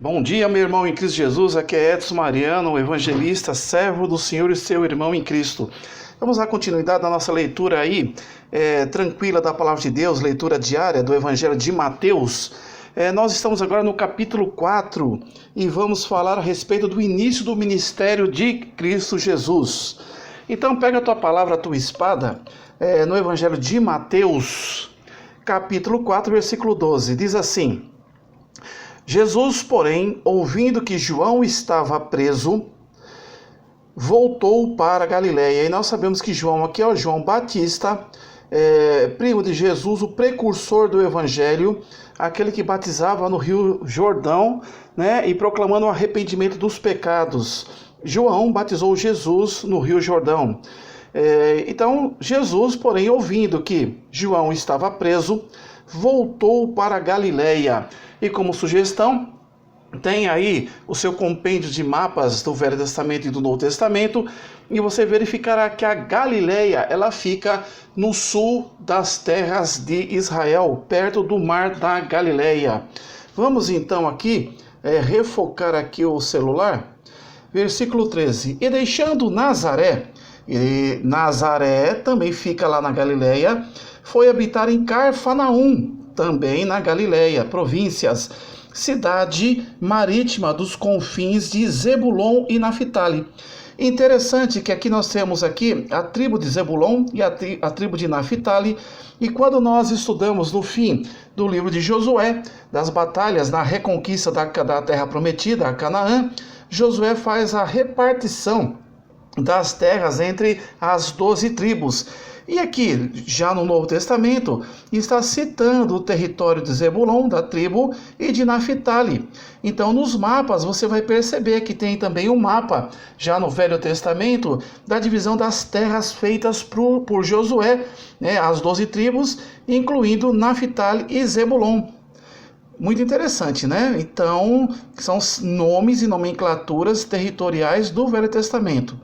Bom dia, meu irmão em Cristo Jesus, aqui é Edson Mariano, evangelista, servo do Senhor e seu irmão em Cristo. Vamos dar continuidade na nossa leitura aí, tranquila da Palavra de Deus, leitura diária do Evangelho de Mateus. Nós estamos agora no capítulo 4 e vamos falar a respeito do início do ministério de Cristo Jesus. Então pega a tua palavra, a tua espada, no Evangelho de Mateus, capítulo 4, versículo 12, diz assim: Jesus, porém, ouvindo que João estava preso, voltou para a Galiléia. E nós sabemos que João aqui é o João Batista, primo de Jesus, o precursor do Evangelho, aquele que batizava no Rio Jordão, né, e proclamando o arrependimento dos pecados. João batizou Jesus no Rio Jordão. Então, Jesus, porém, ouvindo que João estava preso, voltou para a Galiléia. E como sugestão, tem aí o seu compêndio de mapas do Velho Testamento e do Novo Testamento, e você verificará que a Galiléia, ela fica no sul das terras de Israel, perto do mar da Galiléia. Vamos então aqui refocar aqui o celular. Versículo 13. E deixando Nazaré, e Nazaré também fica lá na Galiléia, foi habitar em Cafarnaum, também na Galiléia, províncias, cidade marítima dos confins de Zebulon e Naftali. Interessante que aqui nós temos aqui a tribo de Zebulon e a tribo de Naftali, e quando nós estudamos no fim do livro de Josué, das batalhas na reconquista da terra prometida, a Canaã, Josué faz a repartição das terras entre as 12 tribos. E aqui, já no Novo Testamento, está citando o território de Zebulon, da tribo, e de Naftali. Então, nos mapas, você vai perceber que tem também um mapa, já no Velho Testamento, da divisão das terras feitas por Josué, né, as 12 tribos, incluindo Naftali e Zebulon. Muito interessante, né? Então, são nomes e nomenclaturas territoriais do Velho Testamento.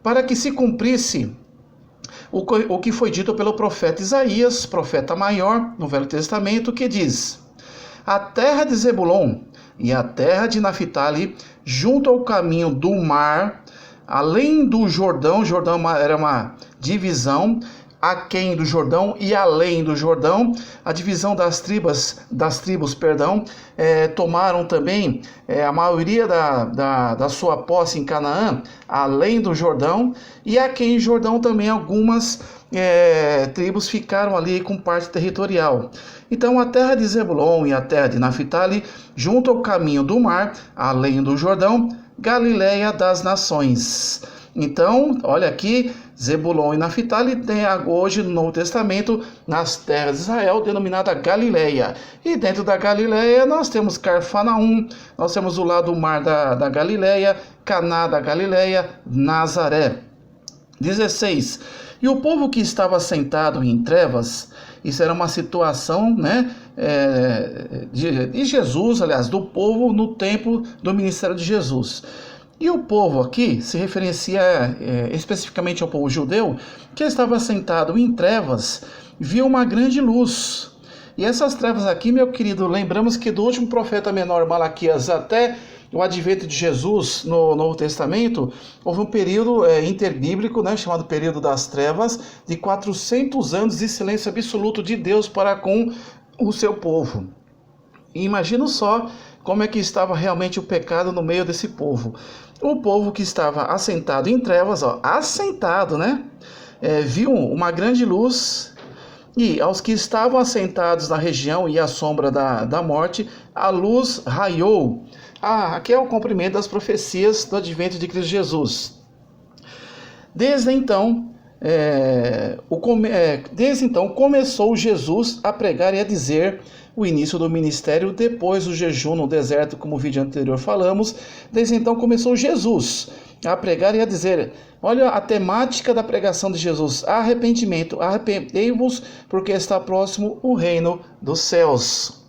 Para que se cumprisse o que foi dito pelo profeta Isaías, profeta maior, no Velho Testamento, que diz: a terra de Zebulon e a terra de Naftali, junto ao caminho do mar, além do Jordão, era uma divisão, aquém do Jordão e além do Jordão, a divisão das tribos, tomaram também a maioria da sua posse em Canaã, além do Jordão, e aquém do Jordão também algumas tribos ficaram ali com parte territorial. Então a terra de Zebulon e a terra de Naftali, junto ao caminho do mar, além do Jordão, Galiléia das nações. Então, olha aqui, Zebulon e Naftali tem hoje no Novo Testamento, nas terras de Israel, denominada Galiléia. E dentro da Galiléia nós temos Cafarnaum, nós temos o lado do mar da Galiléia, Caná da Galiléia, Nazaré. 16. E o povo que estava sentado em trevas, isso era uma situação, né, de Jesus, aliás, do povo no tempo do ministério de Jesus. E o povo aqui se referencia especificamente ao povo judeu, que estava sentado em trevas, viu uma grande luz. E essas trevas aqui, meu querido, lembramos que do último profeta menor, Malaquias, até o advento de Jesus no Novo Testamento, houve um período interbíblico, né, chamado período das trevas, de 400 anos de silêncio absoluto de Deus para com o seu povo. E imagina só como é que estava realmente o pecado no meio desse povo. O povo que estava assentado em trevas, assentado, né? Viu uma grande luz, e aos que estavam assentados na região e à sombra da morte, a luz raiou. Aqui é o cumprimento das profecias do advento de Cristo Jesus. Desde então começou Jesus a pregar e a dizer o início do ministério, depois do jejum no deserto, como o vídeo anterior falamos. Desde então começou Jesus a pregar e a dizer, olha a temática da pregação de Jesus: arrependimento, arrependei-vos, porque está próximo o reino dos céus.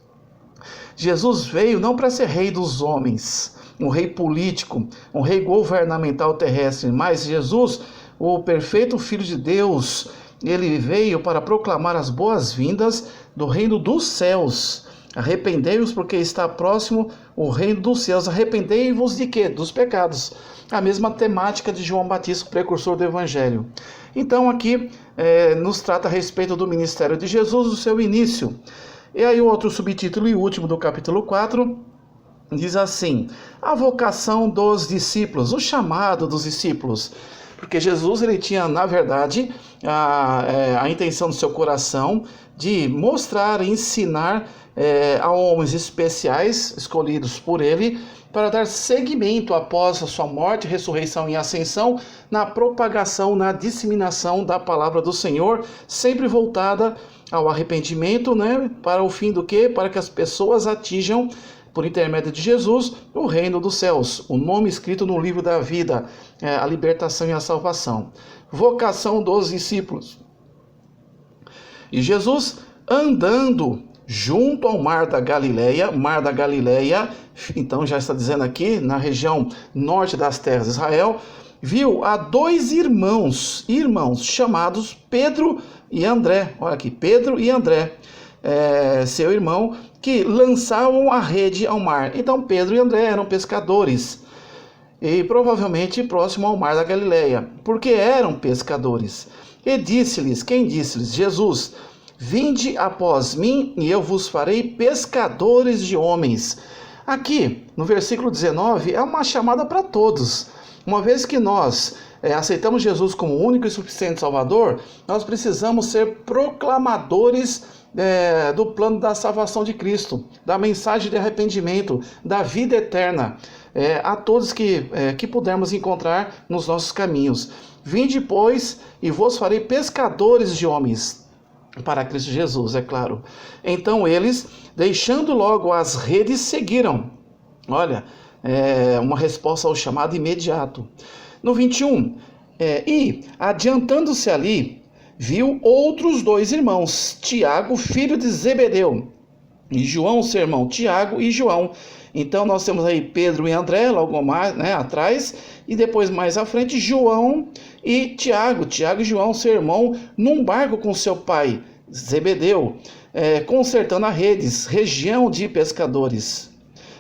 Jesus veio não para ser rei dos homens, um rei político, um rei governamental terrestre, mas Jesus, o perfeito Filho de Deus, ele veio para proclamar as boas-vindas do reino dos céus. Arrependei-vos porque está próximo o reino dos céus. Arrependei-vos de quê? Dos pecados. A mesma temática de João Batista, precursor do Evangelho. Então aqui nos trata a respeito do ministério de Jesus, do seu início. E aí o outro subtítulo e último do capítulo 4 diz assim: a vocação dos discípulos, o chamado dos discípulos. Porque Jesus ele tinha, na verdade, a intenção do seu coração de mostrar, ensinar a homens especiais, escolhidos por ele, para dar seguimento após a sua morte, ressurreição e ascensão, na propagação, na disseminação da palavra do Senhor, sempre voltada ao arrependimento, né? Para o fim do quê? Para que as pessoas atinjam, por intermédio de Jesus, o reino dos céus, o nome escrito no livro da vida, a libertação e a salvação. Vocação dos discípulos. E Jesus, andando junto ao mar da Galileia, então já está dizendo aqui, na região norte das terras de Israel, viu a dois irmãos chamados Pedro e André. Olha aqui, Pedro e André, seu irmão, que lançavam a rede ao mar. Então Pedro e André eram pescadores, e provavelmente próximo ao mar da Galileia, porque eram pescadores. E disse-lhes, quem disse-lhes? Jesus: vinde após mim, e eu vos farei pescadores de homens. Aqui, no versículo 19, é uma chamada para todos. Uma vez que nós aceitamos Jesus como único e suficiente Salvador, nós precisamos ser proclamadores do plano da salvação de Cristo, da mensagem de arrependimento, da vida eterna, a todos que pudermos encontrar nos nossos caminhos. Vinde, pois, e vos farei pescadores de homens, para Cristo Jesus, é claro. Então eles, deixando logo as redes, seguiram. Olha, uma resposta ao chamado imediato. No 21, e adiantando-se ali, viu outros dois irmãos, Tiago, filho de Zebedeu, e João, seu irmão, Tiago e João. Então nós temos aí Pedro e André, logo mais, atrás, e depois mais à frente, João e Tiago e João, seu irmão, num barco com seu pai, Zebedeu, consertando as redes, região de pescadores.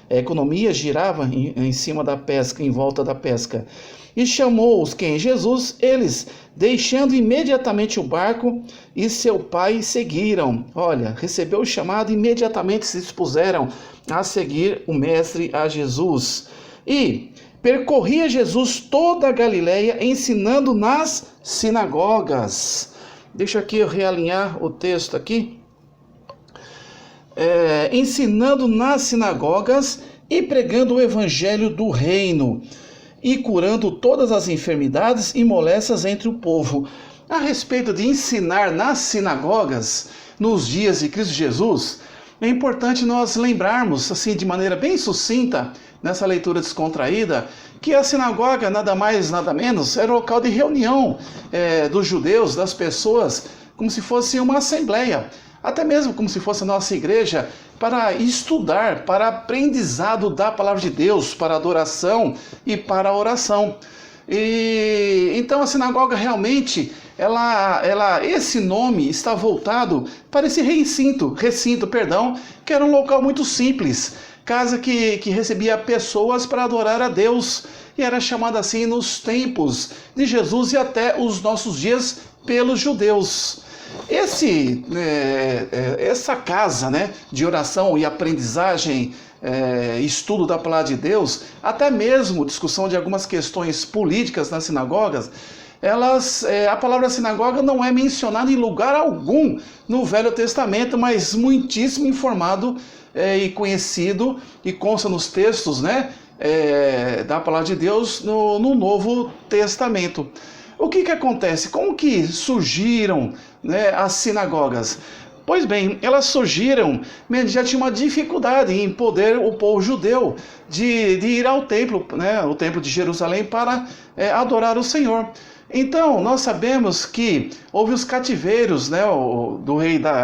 A economia girava em cima da pesca, em volta da pesca. E chamou-os quem? Jesus. Eles, deixando imediatamente o barco e seu pai, seguiram. Olha, recebeu o chamado, imediatamente se dispuseram a seguir o mestre, a Jesus. E percorria Jesus toda a Galileia, ensinando nas sinagogas. Deixa aqui eu realinhar o texto aqui. Ensinando nas sinagogas e pregando o evangelho do reino, e curando todas as enfermidades e moléstias entre o povo. A respeito de ensinar nas sinagogas, nos dias de Cristo Jesus, é importante nós lembrarmos, assim, de maneira bem sucinta, nessa leitura descontraída, que a sinagoga, nada mais, nada menos, era o local de reunião dos judeus, das pessoas, como se fosse uma assembleia, até mesmo como se fosse a nossa igreja, para estudar, para aprendizado da palavra de Deus, para adoração e para a oração. E então a sinagoga realmente, esse nome está voltado para esse recinto, que era um local muito simples, casa que recebia pessoas para adorar a Deus, e era chamada assim nos tempos de Jesus e até os nossos dias pelos judeus. Essa casa, de oração e aprendizagem, estudo da palavra de Deus, até mesmo discussão de algumas questões políticas nas sinagogas, a palavra sinagoga não é mencionada em lugar algum no Velho Testamento, mas muitíssimo informado e conhecido, e consta nos textos da palavra de Deus no Novo Testamento. O que acontece? Como que surgiram as sinagogas? Pois bem, elas surgiram, já tinha uma dificuldade em poder o povo judeu de ir ao templo, o templo de Jerusalém, para adorar o Senhor. Então, nós sabemos que houve os cativeiros,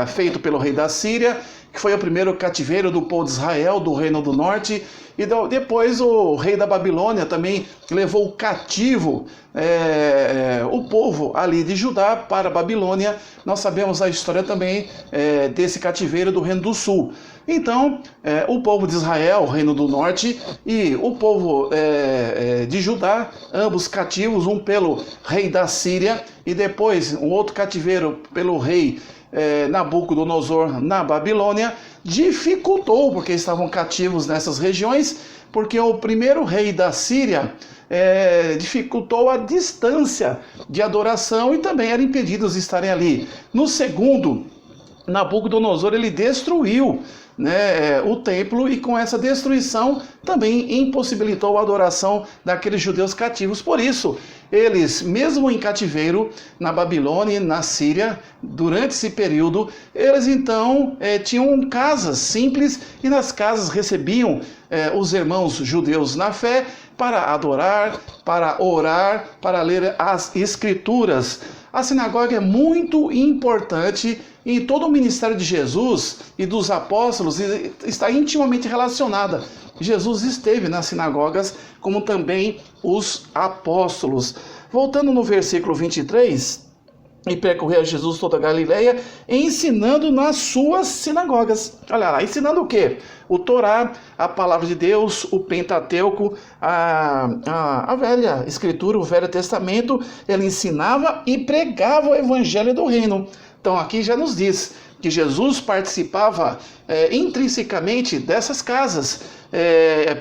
feito pelo rei da Síria, que foi o primeiro cativeiro do povo de Israel, do Reino do Norte, e depois o rei da Babilônia também levou cativo o povo ali de Judá para a Babilônia. Nós sabemos a história também desse cativeiro do Reino do Sul. Então, o povo de Israel, o Reino do Norte, e o povo de Judá, ambos cativos, um pelo rei da Síria e depois um outro cativeiro pelo rei Nabucodonosor na Babilônia, dificultou, porque estavam cativos nessas regiões, porque o primeiro rei da Síria dificultou a distância de adoração e também eram impedidos de estarem ali. No segundo, Nabucodonosor, ele destruiu o templo, e com essa destruição também impossibilitou a adoração daqueles judeus cativos. Por isso, eles, mesmo em cativeiro na Babilônia e na Síria, durante esse período, eles então tinham casas simples, e nas casas recebiam os irmãos judeus na fé para adorar, para orar, para ler as Escrituras. A sinagoga é muito importante em todo o ministério de Jesus e dos apóstolos, e está intimamente relacionada. Jesus esteve nas sinagogas, como também os apóstolos. Voltando no versículo 23, e percorria Jesus toda a Galileia, ensinando nas suas sinagogas. Olha lá, ensinando o quê? O Torá, a palavra de Deus, o Pentateuco, a velha escritura, o Velho Testamento. Ele ensinava e pregava o evangelho do reino. Então aqui já nos diz que Jesus participava intrinsecamente dessas casas,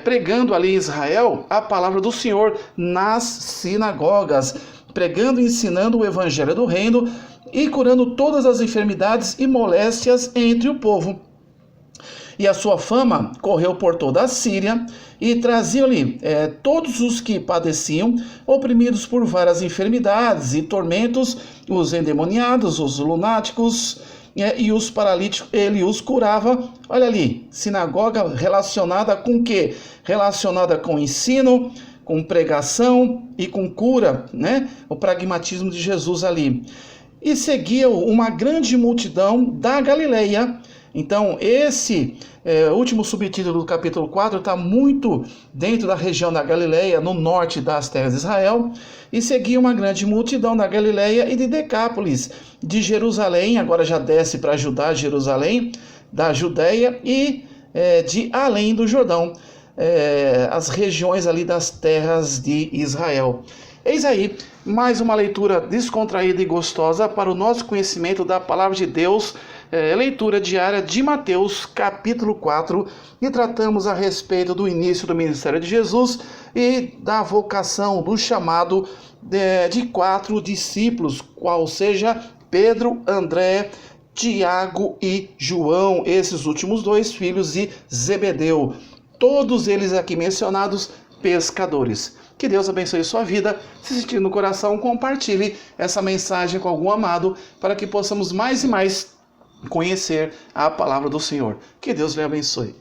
pregando ali em Israel a palavra do Senhor nas sinagogas, pregando e ensinando o evangelho do reino e curando todas as enfermidades e moléstias entre o povo. E a sua fama correu por toda a Síria, e traziam-lhe todos os que padeciam, oprimidos por várias enfermidades e tormentos, os endemoniados, os lunáticos e os paralíticos, ele os curava. Olha ali, sinagoga relacionada com o quê? Relacionada com ensino, com pregação e com cura, O pragmatismo de Jesus ali. E seguia uma grande multidão da Galileia. Então, esse último subtítulo do capítulo 4 está muito dentro da região da Galileia, no norte das terras de Israel. E seguia uma grande multidão da Galileia e de Decápolis, de Jerusalém, agora já desce para Judá, Jerusalém, da Judéia e de além do Jordão, as regiões ali das terras de Israel. Eis aí mais uma leitura descontraída e gostosa para o nosso conhecimento da palavra de Deus, leitura diária de Mateus capítulo 4, e tratamos a respeito do início do ministério de Jesus e da vocação, do chamado de 4 discípulos, qual seja Pedro, André, Tiago e João, esses últimos 2 filhos de Zebedeu, todos eles aqui mencionados pescadores. Que Deus abençoe sua vida. Se sentir no coração, compartilhe essa mensagem com algum amado, para que possamos mais e mais conhecer a palavra do Senhor. Que Deus lhe abençoe.